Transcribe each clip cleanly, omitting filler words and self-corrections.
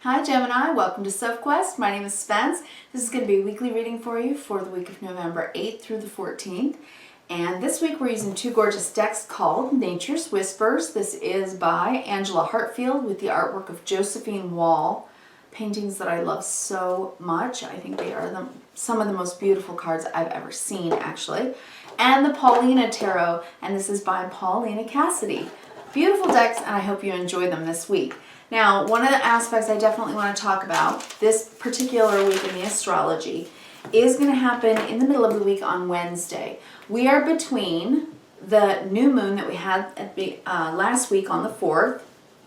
Hi Gemini, welcome to Sophquest. My name is Spence. This is going to be a weekly reading for you for the week of November 8th through the 14th. And this week we're using two gorgeous decks called Nature's Whispers. This is by Angela Hartfield with the artwork of Josephine Wall. Paintings that I love so much. I think they are some of the most beautiful cards I've ever seen, actually. And the Paulina Tarot, and this is by Paulina Cassidy. Beautiful decks, and I hope you enjoy them this week. Now, one of the aspects I definitely want to talk about this particular week in the astrology is going to happen in the middle of the week on Wednesday. We are between the new moon that we had at the, last week on the 4th,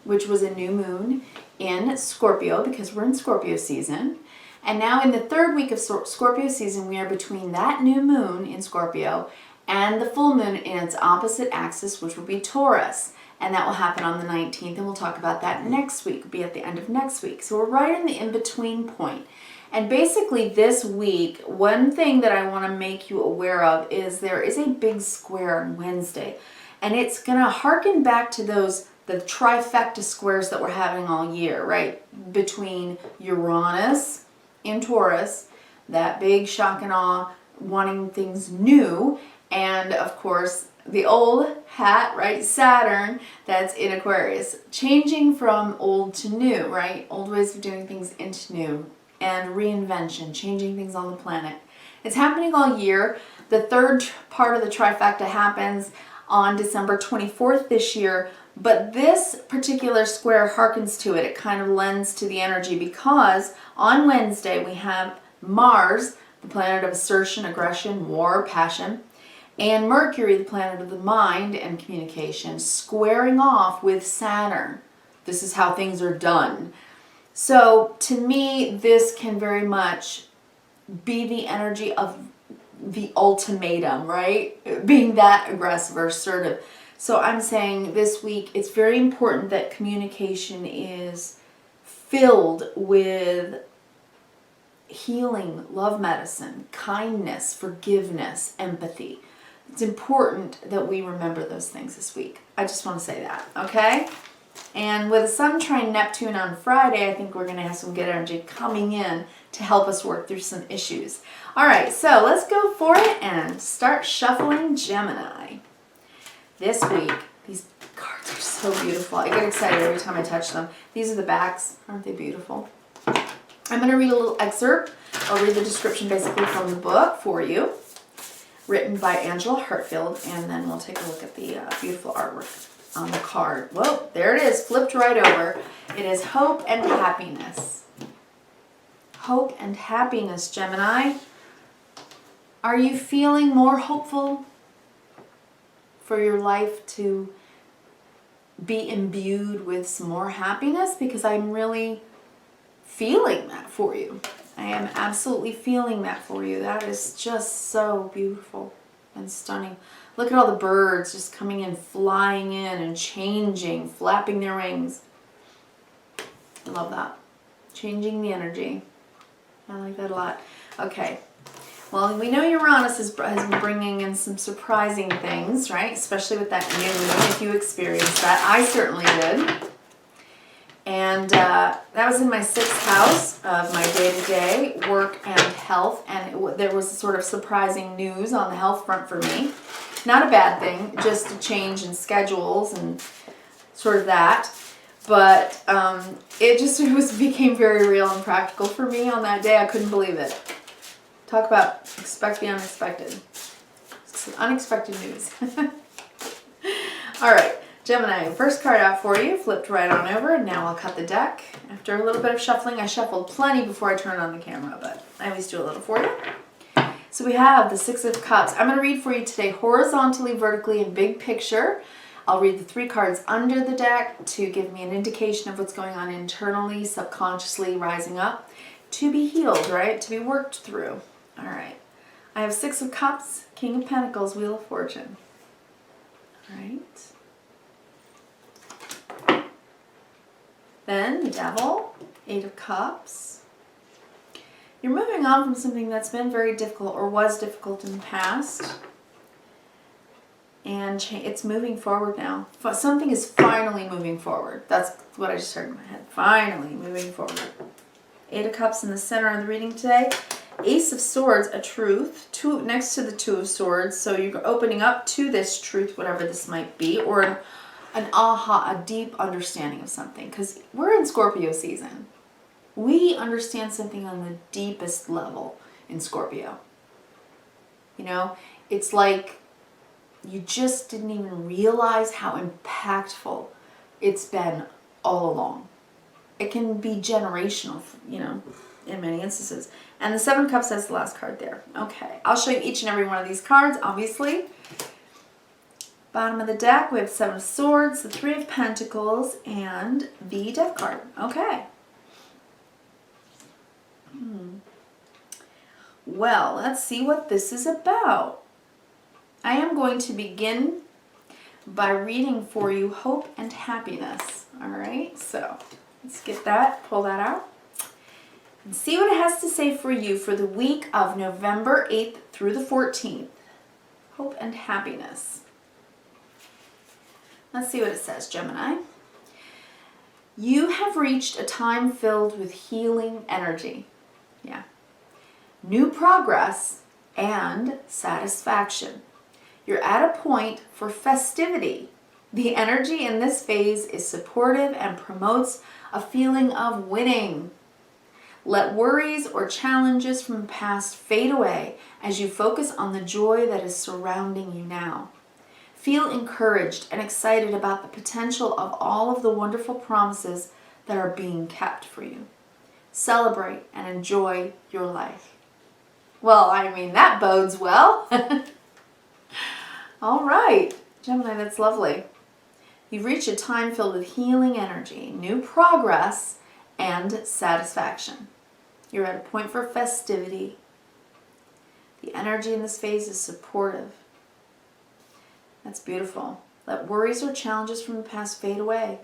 which was a new moon in Scorpio because we're in Scorpio season. And now in the third week of Scorpio season, we are between that new moon in Scorpio and the full moon in its opposite axis, which will be Taurus. And that will happen on the 19th, and we'll talk about that next week. It'll be at the end of next week. So we're right in the in-between point. And basically this week, one thing that I want to make you aware of is there is a big square on Wednesday. And it's going to harken back to the trifecta squares that we're having all year, right? Between Uranus in Taurus, that big shock and awe, wanting things new, and of course, the old hat, right, Saturn, that's in Aquarius. Changing from old to new, right? Old ways of doing things into new. And reinvention, changing things on the planet. It's happening all year. The third part of the trifecta happens on December 24th this year. But this particular square harkens to it. It kind of lends to the energy because on Wednesday we have Mars, the planet of assertion, aggression, war, passion, and Mercury, the planet of the mind and communication, squaring off with Saturn. This is how things are done. So to me, this can very much be the energy of the ultimatum, right? Being that aggressive or assertive. So I'm saying this week, it's very important that communication is filled with healing, love medicine, kindness, forgiveness, empathy. It's important that we remember those things this week. I just want to say that, okay? And with the Sun trine Neptune on Friday, I think we're going to have some good energy coming in to help us work through some issues. All right, so let's go for it and start shuffling Gemini. This week, these cards are so beautiful. I get excited every time I touch them. These are the backs. Aren't they beautiful? I'm going to read a little excerpt. I'll read the description basically from the book for you, written by Angela Hartfield, and then we'll take a look at the beautiful artwork on the card. Whoa, there it is, flipped right over. It is hope and happiness. Hope and happiness, Gemini. Are you feeling more hopeful for your life to be imbued with some more happiness? Because I'm really feeling that for you. I am absolutely feeling that for you. That is just so beautiful and stunning. Look at all the birds just coming in, flying in and changing, flapping their wings. I love that. Changing the energy. I like that a lot. Okay. Well, we know Uranus has been bringing in some surprising things, right? Especially with that new moon, if you experienced that. I certainly did. And that was in my 6th house of my day-to-day work and health. And there was sort of surprising news on the health front for me. Not a bad thing, just a change in schedules and sort of that. But it became very real and practical for me on that day. I couldn't believe it. Talk about expect the unexpected. Unexpected news. All right. Gemini, first card out for you, flipped right on over, and now I'll cut the deck. After a little bit of shuffling, I shuffled plenty before I turned on the camera, but I always do a little for you. So we have the 6 of Cups. I'm going to read for you today horizontally, vertically, and big picture. I'll read the 3 cards under the deck to give me an indication of what's going on internally, subconsciously, rising up, to be healed, right? To be worked through. All right. I have 6 of Cups, King of Pentacles, Wheel of Fortune. All right. Then the Devil, 8 of Cups. You're moving on from something that's been very difficult or was difficult in the past. And it's moving forward now. Something is finally moving forward. That's what I just heard in my head. Finally moving forward. 8 of Cups in the center of the reading today. Ace of Swords, a truth. Two next to the 2 of Swords. So you're opening up to this truth, whatever this might be, or an aha, a deep understanding of something. Because we're in Scorpio season. We understand something on the deepest level in Scorpio. You know, it's like you just didn't even realize how impactful it's been all along. It can be generational, you know, in many instances. And the 7 of Cups has the last card there. Okay, I'll show you each and every one of these cards, obviously. Bottom of the deck, we have 7 of Swords, the 3 of Pentacles, and the Death card. Okay. Well, let's see what this is about. I am going to begin by reading for you Hope and Happiness. All right, so let's get that, pull that out, and see what it has to say for you for the week of November 8th through the 14th. Hope and Happiness. Let's see what it says, Gemini. You have reached a time filled with healing energy. Yeah. New progress and satisfaction. You're at a point for festivity. The energy in this phase is supportive and promotes a feeling of winning. Let worries or challenges from the past fade away as you focus on the joy that is surrounding you now. Feel encouraged and excited about the potential of all of the wonderful promises that are being kept for you. Celebrate and enjoy your life. Well, I mean, that bodes well. All right, Gemini, that's lovely. You've reached a time filled with healing energy, new progress, and satisfaction. You're at a point for festivity. The energy in this phase is supportive. That's beautiful. Let worries or challenges from the past fade away.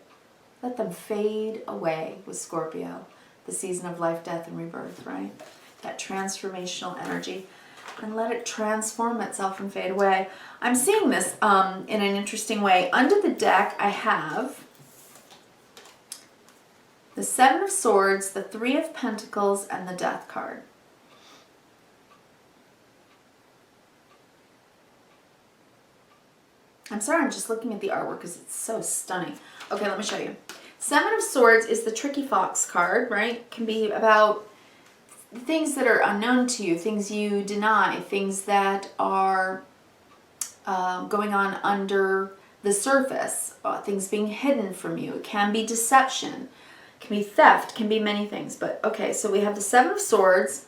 Let them fade away with Scorpio, the season of life, death, and rebirth, right? That transformational energy. And let it transform itself and fade away. I'm seeing this in an interesting way. Under the deck, I have the 7 of Swords, the 3 of Pentacles, and the Death card. I'm sorry, I'm just looking at the artwork because it's so stunning. Okay, let me show you. 7 of Swords is the Tricky Fox card, right? Can be about things that are unknown to you, things you deny, things that are going on under the surface, things being hidden from you. It can be deception, it can be theft, it can be many things. But okay, so we have the 7 of Swords,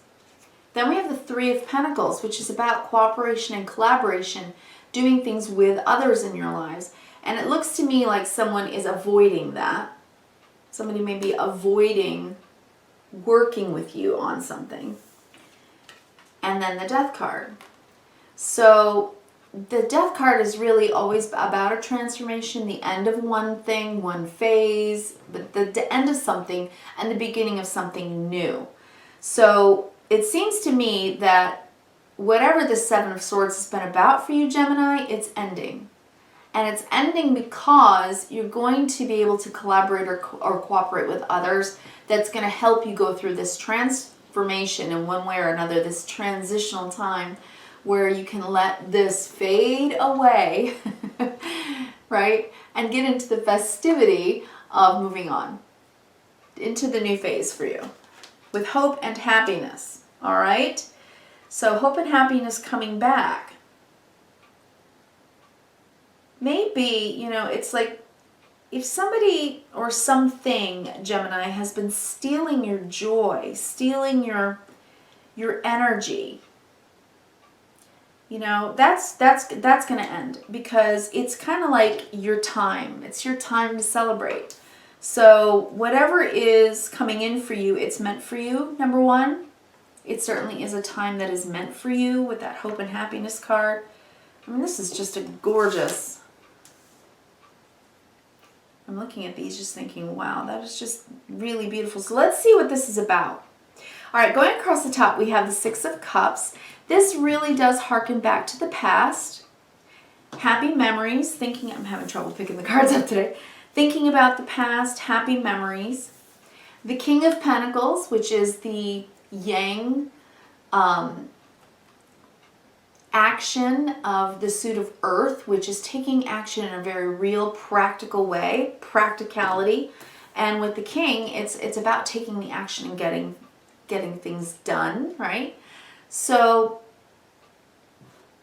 then we have the 3 of Pentacles, which is about cooperation and collaboration, doing things with others in your lives. And it looks to me like someone is avoiding that. Somebody may be avoiding working with you on something. And then the Death card. So the Death card is really always about a transformation, the end of one thing, one phase, but the end of something and the beginning of something new. So it seems to me that whatever the 7 of Swords has been about for you, Gemini, it's ending. And it's ending because you're going to be able to collaborate or cooperate with others. That's going to help you go through this transformation in one way or another, this transitional time where you can let this fade away, right? And get into the festivity of moving on into the new phase for you with hope and happiness, all right? So hope and happiness coming back. Maybe, you know, it's like if somebody or something, Gemini, has been stealing your joy, stealing your energy, you know, that's going to end because it's kind of like your time. It's your time to celebrate. So whatever is coming in for you, it's meant for you, number one. It certainly is a time that is meant for you with that hope and happiness card. I mean, this is just a gorgeous... I'm looking at these just thinking, wow, that is just really beautiful. So let's see what this is about. All right, going across the top, we have the 6 of Cups. This really does harken back to the past. Happy memories, thinking, I'm having trouble picking the cards up today. Thinking about the past, happy memories. The King of Pentacles, which is the yang action of the suit of earth, which is taking action in a very real, practical way, practicality. And with the king, it's about taking the action and getting things done, right? So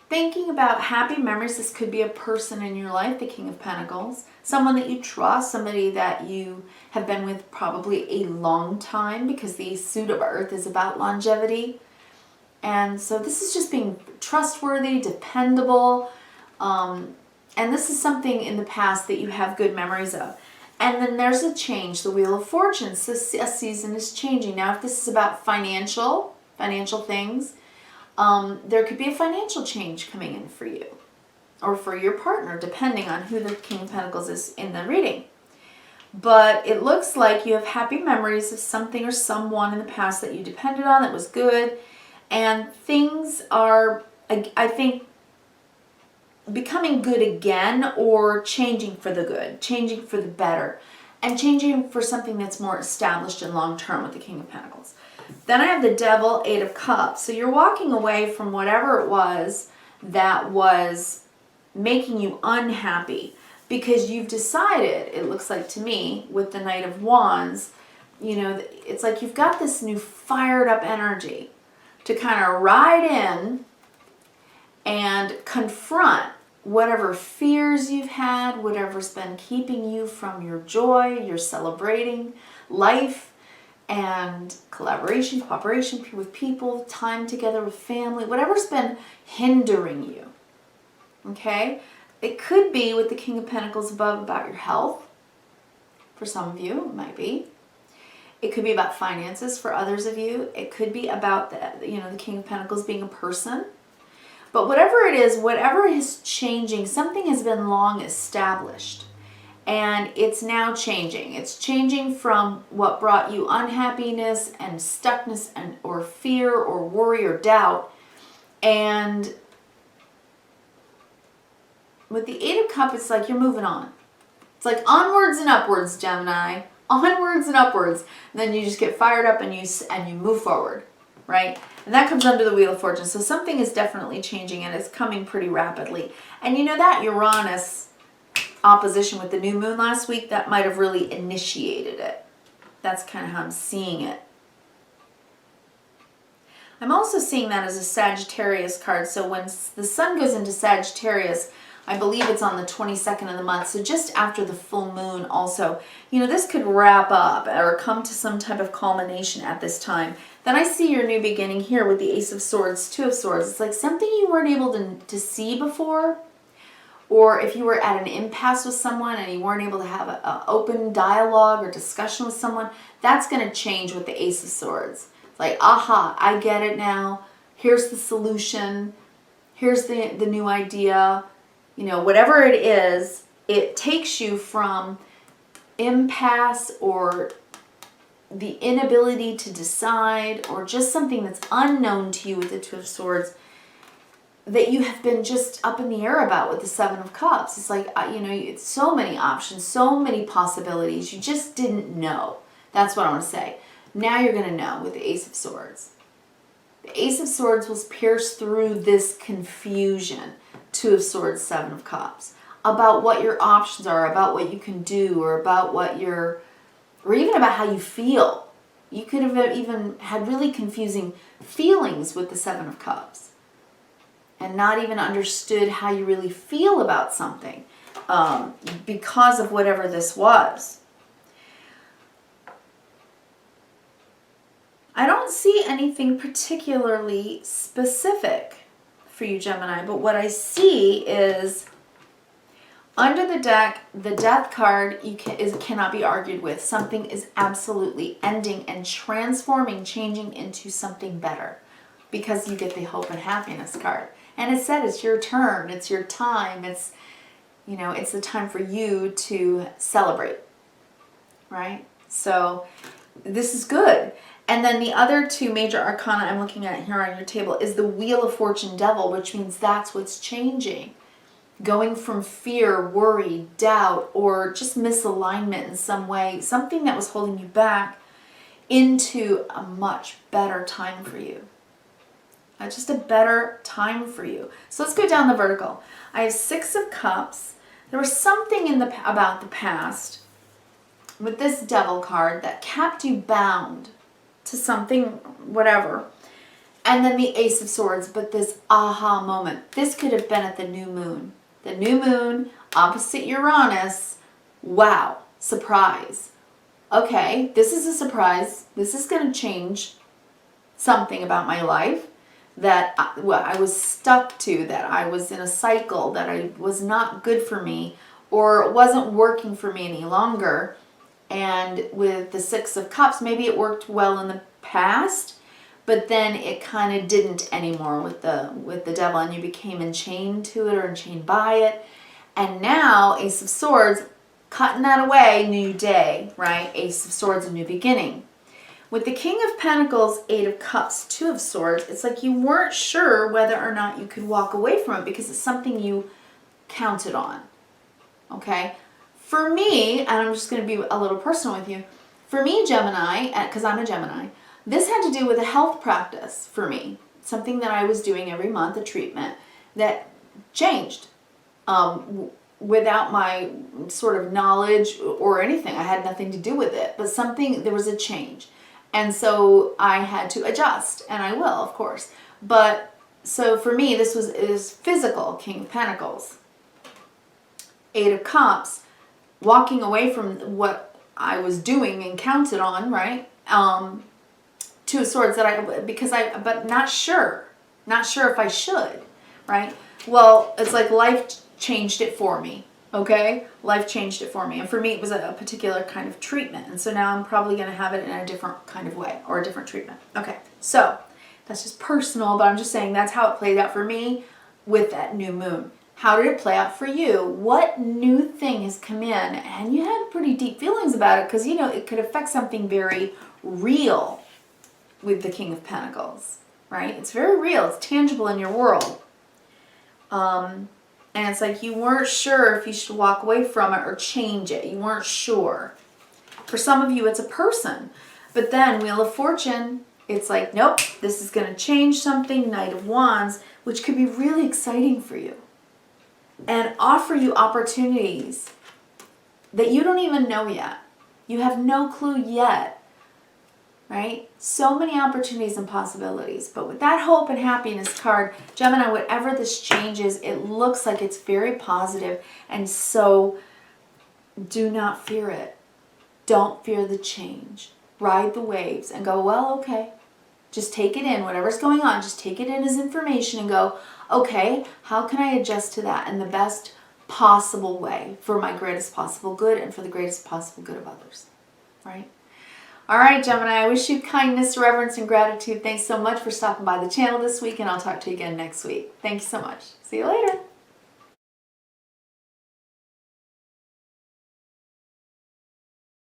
thinking about happy memories, this could be a person in your life, the King of Pentacles, someone that you trust, somebody that you have been with probably a long time, because the suit of earth is about longevity. And so this is just being trustworthy, dependable, and this is something in the past that you have good memories of. And then there's a change, the Wheel of Fortune. So a season is changing. Now, if this is about financial things, there could be a financial change coming in for you or for your partner, depending on who the King of Pentacles is in the reading. But it looks like you have happy memories of something or someone in the past that you depended on that was good. And things are, I think, becoming good again, or changing for the good, changing for the better, and changing for something that's more established and long-term with the King of Pentacles. Then I have the Devil, Eight of Cups. So you're walking away from whatever it was that was making you unhappy, because you've decided, it looks like to me, with the Knight of Wands, you know, it's like you've got this new fired up energy to kind of ride in and confront whatever fears you've had, whatever's been keeping you from your joy, your celebrating life, and collaboration, cooperation with people, time together with family, whatever's been hindering you. Okay? It could be with the King of Pentacles above about your health. For some of you, it might be. It could be about finances for others of you. It could be about the King of Pentacles being a person. But whatever it is, whatever is changing, something has been long established. And it's now changing. It's changing from what brought you unhappiness and stuckness and or fear or worry or doubt. And with the Eight of Cups, it's like you're moving on. It's like onwards and upwards, Gemini. Onwards and upwards. And then you just get fired up and you move forward, right? And that comes under the Wheel of Fortune. So something is definitely changing, and it's coming pretty rapidly. And you know that Uranus opposition with the new moon last week, that might have really initiated it. That's kind of how I'm seeing it. I'm also seeing that as a Sagittarius card. So when the sun goes into Sagittarius, I believe it's on the 22nd of the month, so just after the full moon also. You know, this could wrap up or come to some type of culmination at this time. Then I see your new beginning here with the Ace of Swords, Two of Swords. It's like something you weren't able to see before, or if you were at an impasse with someone and you weren't able to have an open dialogue or discussion with someone, that's going to change with the Ace of Swords. It's like, aha, I get it now. Here's the solution. Here's the new idea. You know, whatever it is, it takes you from impasse or the inability to decide, or just something that's unknown to you with the Two of Swords that you have been just up in the air about with the Seven of Cups. It's like, you know, it's so many options, so many possibilities. You just didn't know. That's what I want to say. Now you're going to know with the Ace of Swords. The Ace of Swords will pierce through this confusion. Two of Swords, Seven of Cups. About what your options are, about what you can do, or about what you're, or even about how you feel. You could have even had really confusing feelings with the Seven of Cups and not even understood how you really feel about something because of whatever this was. I don't see anything particularly specific for you, Gemini, but what I see is under the deck, the Death card cannot be argued with. Something is absolutely ending and transforming, changing into something better, because you get the Hope and Happiness card. And it said it's your turn, it's your time, it's, you know, it's the time for you to celebrate, right? So this is good. And then the other two major arcana I'm looking at here on your table is the Wheel of Fortune Devil, which means that's what's changing. going from fear, worry, doubt, or just misalignment in some way, something that was holding you back, into a much better time for you. Just a better time for you. So let's go down the vertical. I have 6 of Cups. There was something about the past with this Devil card that kept you bound to something, whatever. And then the Ace of Swords, but this aha moment. This could have been at the new moon. The new moon opposite Uranus. Wow, surprise. Okay, this is a surprise. This is going to change something about my life that I was stuck to, that I was in a cycle, that I was not good for me, or it wasn't working for me any longer. And with the 6 of Cups, maybe it worked well in the past, but then it kind of didn't anymore with the Devil, and you became enchained to it or enchained by it. And now, Ace of Swords, cutting that away, new day, right? Ace of Swords, a new beginning. With the King of Pentacles, 8 of Cups, 2 of Swords, it's like you weren't sure whether or not you could walk away from it because it's something you counted on, okay? For me, and I'm just going to be a little personal with you, for me, Gemini, because I'm a Gemini, this had to do with a health practice for me, something that I was doing every month, a treatment, that changed without my sort of knowledge or anything. I had nothing to do with it, but there was a change. And so I had to adjust, and I will, of course. But so for me, it was physical, King of Pentacles. 8 of Cups, walking away from what I was doing and counted on, right? 2 of Swords, but not sure if I should, right? Well, it's like life changed it for me. Okay, life changed it for me. And for me, it was a particular kind of treatment. And so now I'm probably going to have it in a different kind of way, or a different treatment. Okay, so that's just personal, but I'm just saying that's how it played out for me with that new moon. How did it play out for you? What new thing has come in? And you had pretty deep feelings about it because, you know, it could affect something very real with the King of Pentacles, right? It's very real. It's tangible in your world. And it's like you weren't sure if you should walk away from it or change it. You weren't sure. For some of you, it's a person. But then Wheel of Fortune, it's like, nope, this is going to change something. Knight of Wands, which could be really exciting for you. And offer you opportunities that you don't even know yet. You have no clue yet. Right? So many opportunities and possibilities. But with that hope and happiness card, Gemini, whatever this change is, it looks like it's very positive. And so do not fear it. Don't fear the change. Ride the waves and go, well, okay. Just take it in. Whatever's going on, just take it in as information and go, okay, how can I adjust to that in the best possible way for my greatest possible good and for the greatest possible good of others. Right? All right, Gemini, I wish you kindness, reverence, and gratitude. Thanks so much for stopping by the channel this week, and I'll talk to you again next week. Thank you so much. See you later.